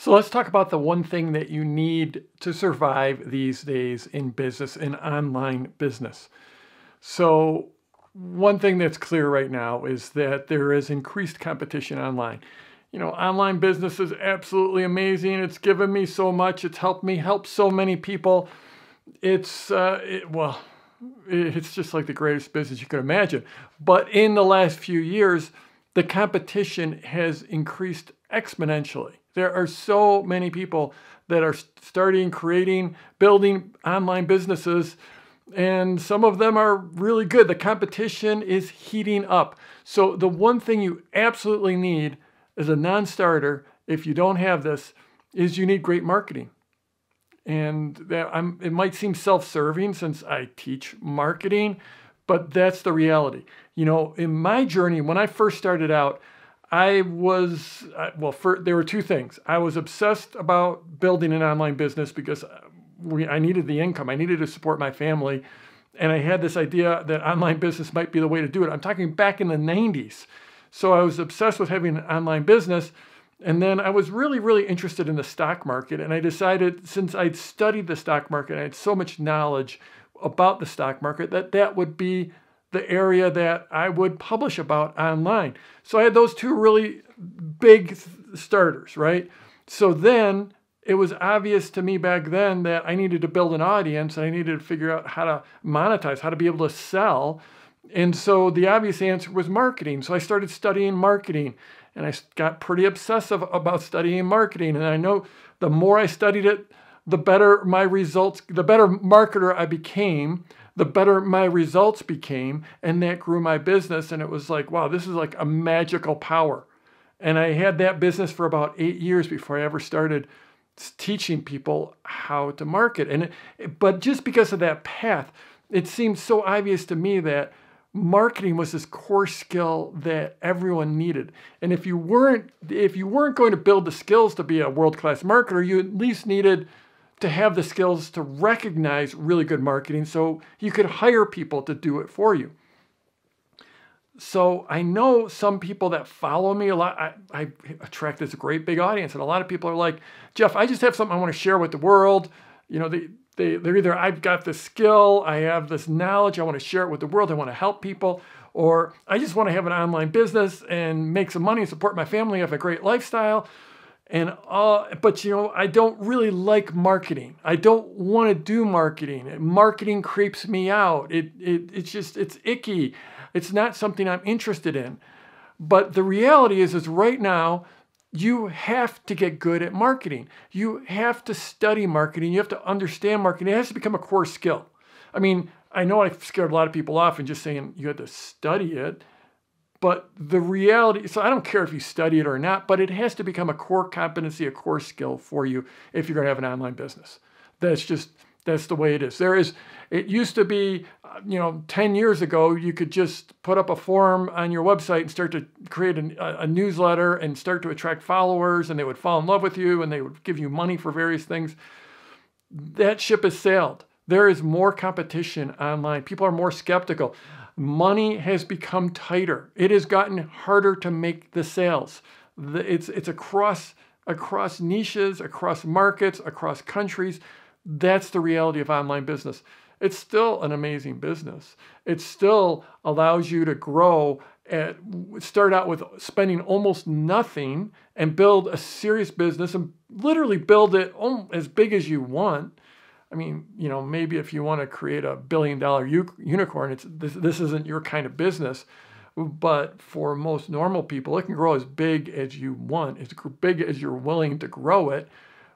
So let's talk about the one thing that you need to survive these days in business, in online business. So one thing that's clear right now is that there is increased competition online. Online business is absolutely amazing. It's given me so much. It's helped me help so many people. It's just like the greatest business you could imagine. But in the last few years, the competition has increased exponentially. There are so many people that are starting, creating, building online businesses, and some of them are really good. The competition is heating up. So the one thing you absolutely need as a non-starter, if you don't have this, is you need great marketing. And it might seem self-serving since I teach marketing, but that's the reality. In my journey, when I first started out, there were two things. I was obsessed about building an online business because I needed the income. I needed to support my family. And I had this idea that online business might be the way to do it. I'm talking back in the 90s. So I was obsessed with having an online business. And then I was really, really interested in the stock market. And I decided, since I'd studied the stock market, I had so much knowledge about the stock market, that would be the area that I would publish about online. So I had those two really big starters, right? So then it was obvious to me back then that I needed to build an audience and I needed to figure out how to monetize, how to be able to sell. And so the obvious answer was marketing. So I started studying marketing and I got pretty obsessive about studying marketing. And I know the more I studied it, the better my results, the better marketer I became, the better my results became, and that grew my business. And it was like, wow, this is like a magical power. And I had that business for about 8 years before I ever started teaching people how to market. But just because of that path, it seemed so obvious to me that marketing was this core skill that everyone needed. And if you weren't going to build the skills to be a world-class marketer, you at least needed to have the skills to recognize really good marketing so you could hire people to do it for you. So I know some people that follow me a lot. I attract this great big audience, and a lot of people are like, Jeff, I just have something I want to share with the world. They're either, I've got this skill, I have this knowledge, I want to share it with the world, I want to help people, or I just want to have an online business and make some money and support my family, have a great lifestyle. But I don't really like marketing. I don't want to do marketing. Marketing creeps me out. It's icky. It's not something I'm interested in. But the reality is right now, you have to get good at marketing. You have to study marketing. You have to understand marketing. It has to become a core skill. I mean, I know I've scared a lot of people off in just saying you had to study it. But the reality, so I don't care if you study it or not, but it has to become a core competency, a core skill for you if you're going to have an online business. That's the way it is. It used to be, 10 years ago, you could just put up a form on your website and start to create a newsletter and start to attract followers, and they would fall in love with you and they would give you money for various things. That ship has sailed. There is more competition online. People are more skeptical. Money has become tighter. It has gotten harder to make the sales. It's across niches, across markets, across countries. That's the reality of online business. It's still an amazing business. It still allows you to grow start out with spending almost nothing and build a serious business and literally build it as big as you want. I mean, maybe if you want to create a $1 billion unicorn, this isn't your kind of business. But for most normal people, it can grow as big as you want, as big as you're willing to grow it.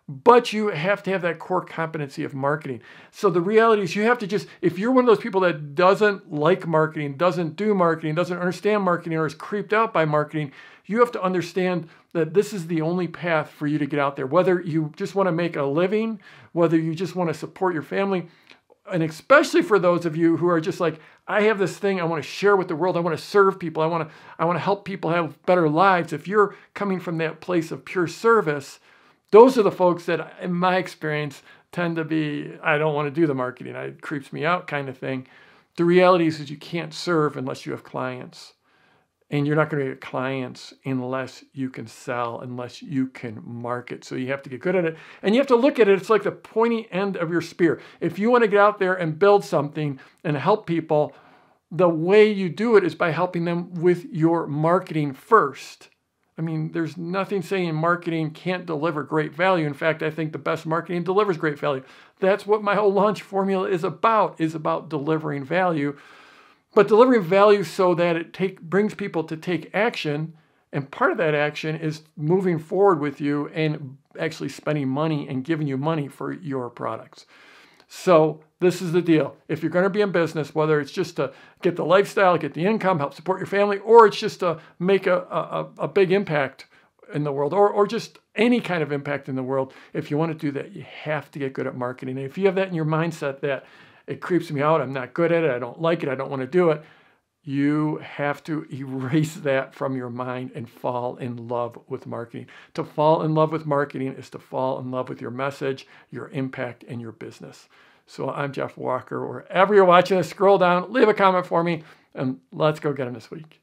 But you have to have that core competency of marketing. So the reality is you have to if you're one of those people that doesn't like marketing, doesn't do marketing, doesn't understand marketing, or is creeped out by marketing, you have to understand that this is the only path for you to get out there. Whether you just want to make a living, whether you just want to support your family, and especially for those of you who are just like, I have this thing I want to share with the world. I want to serve people. I want to help people have better lives. If you're coming from that place of pure service, those are the folks that, in my experience, tend to be, I don't want to do the marketing. It creeps me out kind of thing. The reality is you can't serve unless you have clients. And you're not going to get clients unless you can sell, unless you can market. So you have to get good at it. And you have to look at it. It's like the pointy end of your spear. If you want to get out there and build something and help people, the way you do it is by helping them with your marketing first. I mean, there's nothing saying marketing can't deliver great value. In fact, I think the best marketing delivers great value. That's what my whole launch formula is about delivering value. But delivering value so that it brings people to take action. And part of that action is moving forward with you and actually spending money and giving you money for your products. So this is the deal. If you're going to be in business, whether it's just to get the lifestyle, get the income, help support your family, or it's just to make a big impact in the world, or just any kind of impact in the world, if you want to do that, you have to get good at marketing. And if you have that in your mindset that it creeps me out, I'm not good at it, I don't like it, I don't want to do it, you have to erase that from your mind and fall in love with marketing. To fall in love with marketing is to fall in love with your message, your impact, and your business. So I'm Jeff Walker. Wherever you're watching this, scroll down, leave a comment for me, and let's go get them this week.